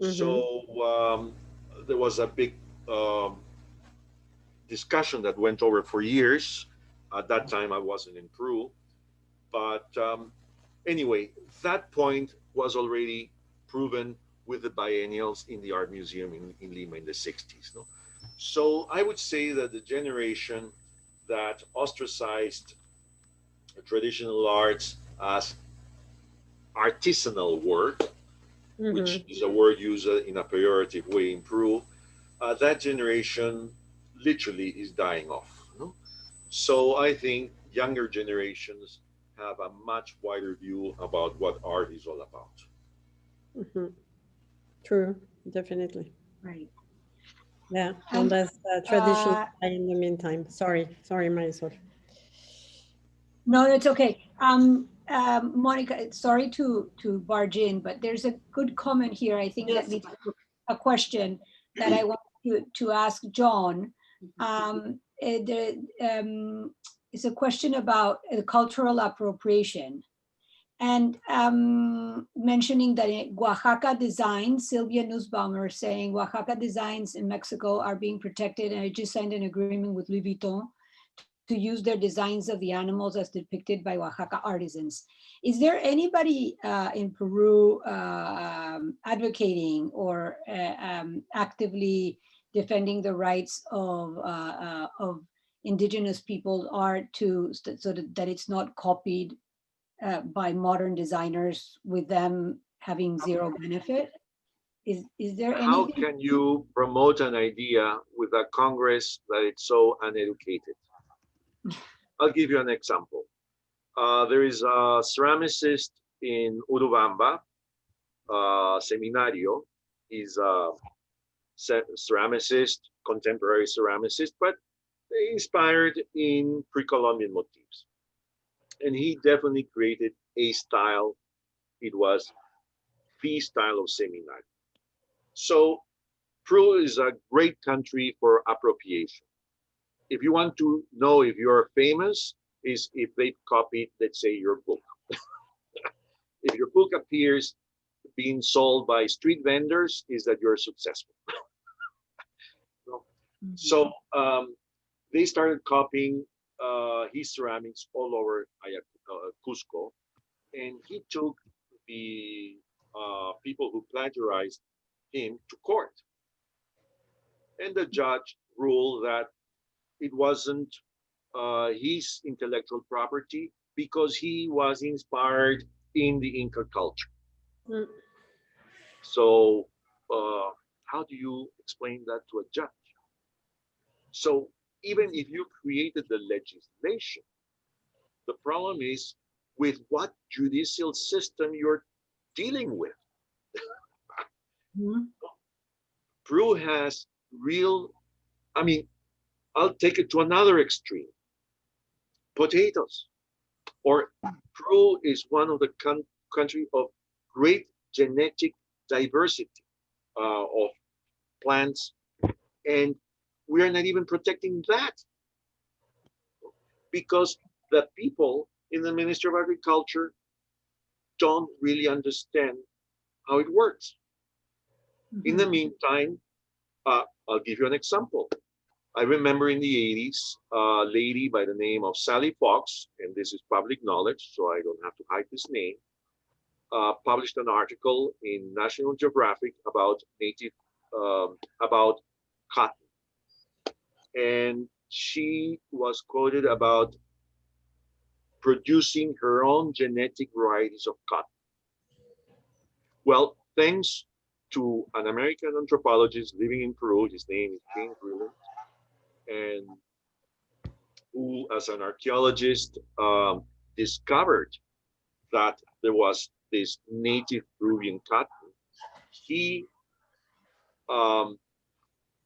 Speaker 2: So there was a big discussion that went over for years. At that time, I wasn't in Peru, but Anyway, that point was already proven with the biennials in the art museum in Lima in the 60s. No? So I would say that the generation that ostracized traditional arts as artisanal work, which
Speaker 4: Mhm.
Speaker 2: is a word used in a pejorative way in Peru, that generation literally is dying off. No? So I think younger generations have a much wider view about what art is all about.
Speaker 4: Mhm. True, definitely.
Speaker 1: Right.
Speaker 4: Yeah,
Speaker 1: And
Speaker 4: unless traditions
Speaker 1: uh,
Speaker 4: die in the meantime. Sorry, Marisol.
Speaker 1: no, it's okay. Monica, sorry to barge in, but there's a good comment here. I think that
Speaker 3: Yes.
Speaker 1: leads to a question that I want to ask John. It's a question about cultural appropriation. And mentioning that Oaxaca designs, Sylvia Nussbaumer saying Oaxaca designs in Mexico are being protected, and I just signed an agreement with Louis Vuitton to use their designs of the animals as depicted by Oaxaca artisans. Is there anybody in Peru advocating or actively defending the rights of indigenous people's art so that it's not copied by modern designers with them having zero benefit? Is there
Speaker 2: How
Speaker 1: anything?
Speaker 2: can you promote an idea with a Congress that is so uneducated? I'll give you an example. There is a ceramicist in Urubamba, Seminario. He's a ceramicist, contemporary ceramicist, but inspired in pre-Columbian motifs. And he definitely created a style. It was the style of Seminario. So Peru is a great country for appropriation. If you want to know if you're famous, is if they copied, let's say, your book. If your book appears being sold by street vendors, is that you're successful. So they started copying his ceramics all over Cusco, and he took the people who plagiarized him to court. And the judge ruled that it wasn't his intellectual property because he was inspired in the Inca culture.
Speaker 4: Mm.
Speaker 2: So, uh, how do you explain that to a judge? So, even if you created the legislation, the problem is with what judicial system you're dealing with.
Speaker 1: Mhm.
Speaker 2: Peru has real, I mean, I'll take it to another extreme potatoes. Or Peru is one of the country of great genetic diversity of plants, and we are not even protecting that because the people in the Ministry of Agriculture don't really understand how it works. In the
Speaker 1: Mhm.
Speaker 2: meantime, I'll give you an example. I remember in the 80s, a lady by the name of Sally Fox, and this is public knowledge, so I don't have to hide this name, published an article in National Geographic about about cotton, and she was quoted about producing her own genetic varieties of cotton. Well, thanks to an American anthropologist living in Peru, his name is James Breland, and who, as an archaeologist, discovered that there was this native Peruvian cotton. He um,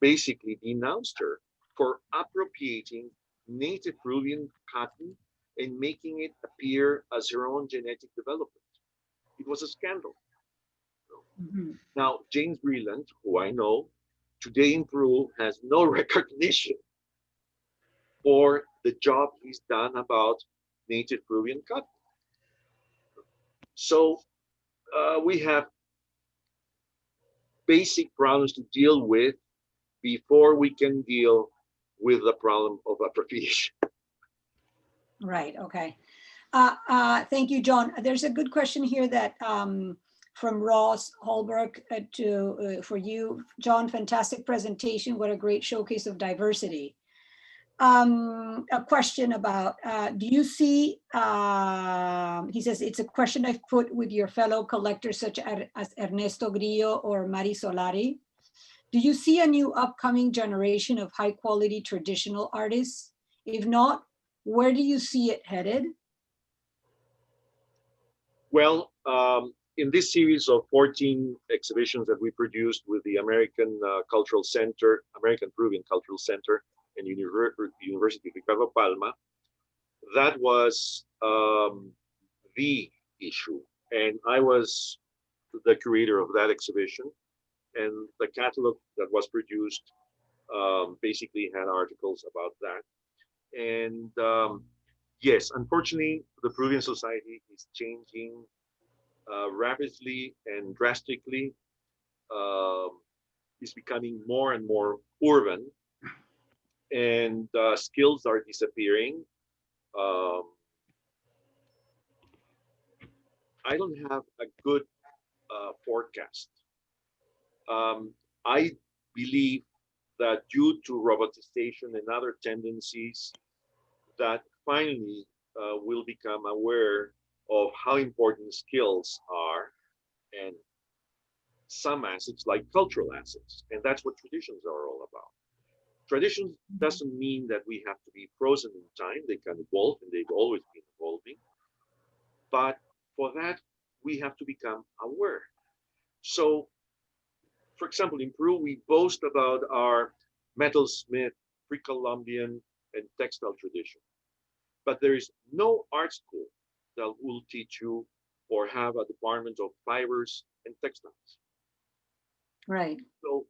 Speaker 2: basically denounced her for appropriating native Peruvian cotton and making it appear as her own genetic development. It was a scandal.
Speaker 1: Mhm.
Speaker 2: Now, James Breland, who I know, today in Peru has no recognition for the job he's done about native Peruvian cotton. So we have basic problems to deal with before we can deal with the problem of appropriation.
Speaker 1: Right. Okay. Thank you, John. There's a good question here that from Ross Holbrook for you, John. Fantastic presentation. What a great showcase of diversity. A question about, do you see, he says, it's a question I've put with your fellow collectors such as Ernesto Grillo or Mari Solari. Do you see a new upcoming generation of high quality traditional artists? If not, where do you see it headed?
Speaker 5: Well, in this series of 14 exhibitions that we produced with the American Cultural Center, American Peruvian Cultural Center, and University of Ricardo Palma, that was the issue. And I was the curator of that exhibition. And the catalog that was produced basically had articles about that. And yes, unfortunately, the Peruvian society is changing rapidly and drastically. It's becoming more and more urban, and skills are disappearing. I don't have a good forecast. I believe that due to robotization and other tendencies, that finally we'll become aware of how important skills are and some assets like cultural assets. And that's what traditions are all about. Traditions doesn't mean that we have to be frozen in time. They can evolve, and they've always been evolving. But for that, we have to become aware. So, for example, in Peru, we boast about our metalsmith, pre-Columbian, and textile tradition. But there is no art school that will teach you or have a department of fibers and textiles.
Speaker 1: Right.
Speaker 5: So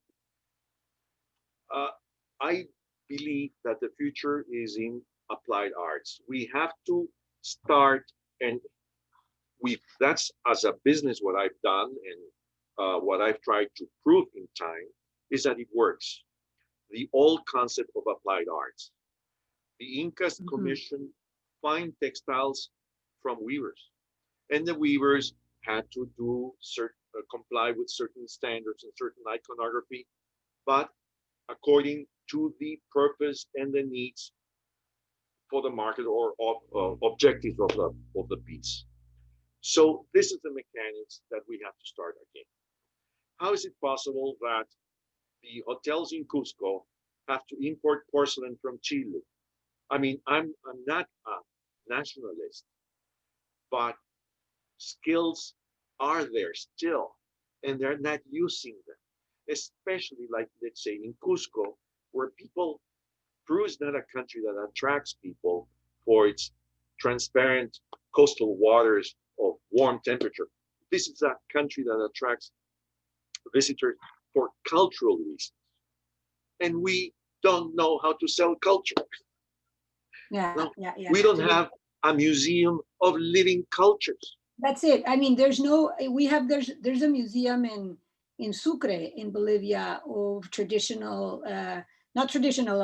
Speaker 5: I believe that the future is in applied arts. We have to start, and that's as a business what I've done, and what I've tried to prove in time is that it works. The old concept of applied arts. The Incas commissioned fine textiles from weavers, and the weavers had to do comply with certain standards and certain iconography, but according to the purpose and the needs for the market or objectives of the piece. So this is the mechanics that we have to start again. How is it possible that the hotels in Cusco have to import porcelain from Chile? I mean, I'm not a nationalist, but skills are there still, and they're not using them, especially like, let's say, in Cusco, where Peru is not a country that attracts people for its transparent coastal waters of warm temperature. This is a country that attracts visitors for cultural reasons. And we don't know how to sell culture.
Speaker 1: Yeah.
Speaker 5: We don't have a museum of living cultures.
Speaker 1: That's it. I mean, there's a museum in Sucre in Bolivia of traditional, not traditional,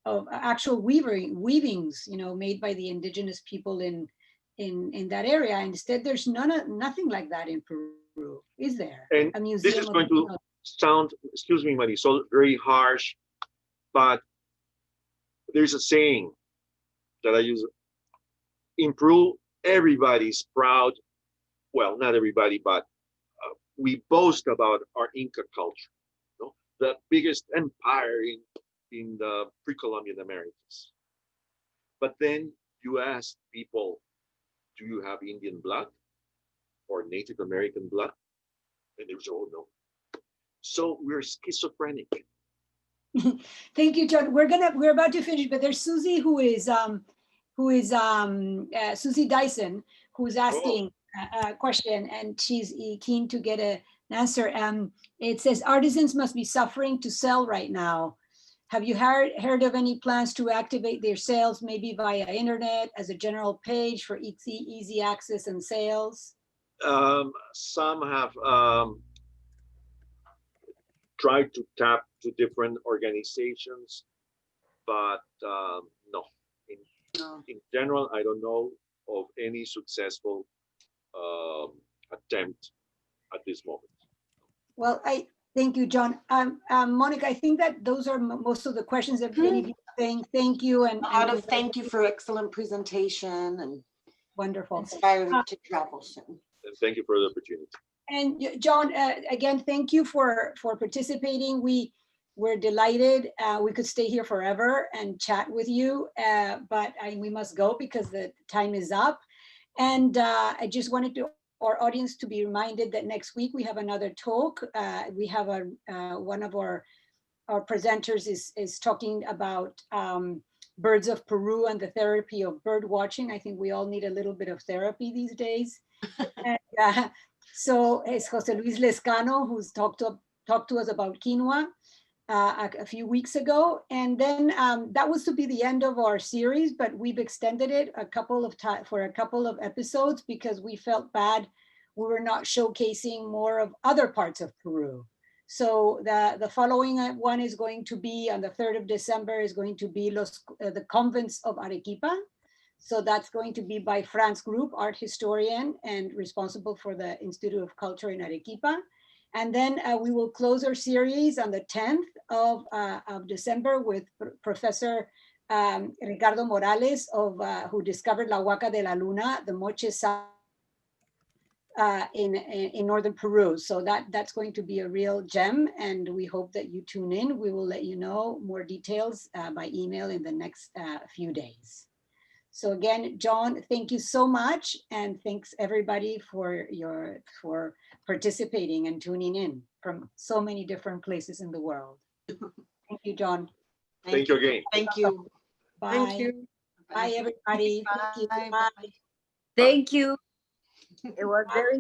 Speaker 1: of actual weavings, made by the indigenous people in that area. Instead, there's nothing like that in Peru, is there?
Speaker 5: And
Speaker 1: a museum
Speaker 5: this is going to sound, excuse me, Marisol, very harsh, but there's a saying that I use. In Peru, everybody's proud. Well, not everybody, but we boast about our Inca culture, the biggest empire in the pre-Columbian Americas. But then you ask people, do you have Indian blood or Native American blood? And they say, oh, no. So we're schizophrenic.
Speaker 1: Thank you, John. We're about to finish, but there's Susie who is Susie Dyson, who's asking a question, and she's keen to get an answer. It says artisans must be suffering to sell right now. Have you heard of any plans to activate their sales, maybe via internet as a general page for easy access and sales?
Speaker 5: Some have tried to tap to different organizations, but no. In general, I don't know of any successful attempt at this moment.
Speaker 1: Well, I thank you, John. Monica, I think that those are most of the questions that many people are saying thank you and
Speaker 3: A lot of thank you for excellent presentation and
Speaker 1: wonderful.
Speaker 3: inspired to travel soon.
Speaker 5: And thank you for the opportunity.
Speaker 1: And John, again, thank you for participating. We're delighted. We could stay here forever and chat with you, but we must go because the time is up. And I just wanted our audience to be reminded that next week we have another talk. We have one of our presenters is talking about birds of Peru and the therapy of bird watching. I think we all need a little bit of therapy these days. And, so it's Jose Luis Lescano who's talked to us about quinoa a few weeks ago. And then that was to be the end of our series, but we've extended it for a couple of episodes because we felt bad we were not showcasing more of other parts of Peru. So the following one is going to be on the 3rd of December is going to be the convents of Arequipa. So that's going to be by Franz Group, art historian and responsible for the Institute of Culture in Arequipa. And then we will close our series on the 10th of December with Professor Ricardo Morales who discovered La Huaca de la Luna, the Moche in northern Peru. So that's going to be a real gem and we hope that you tune in. We will let you know more details by email in the next few days. So again, John, thank you so much. And thanks everybody for participating and tuning in from so many different places in the world. Thank you, John.
Speaker 5: Thank you again.
Speaker 3: Thank you.
Speaker 1: Bye.
Speaker 4: Thank you.
Speaker 1: Bye, everybody. Thank you.
Speaker 3: Bye.
Speaker 1: Bye.
Speaker 6: Thank you. It was very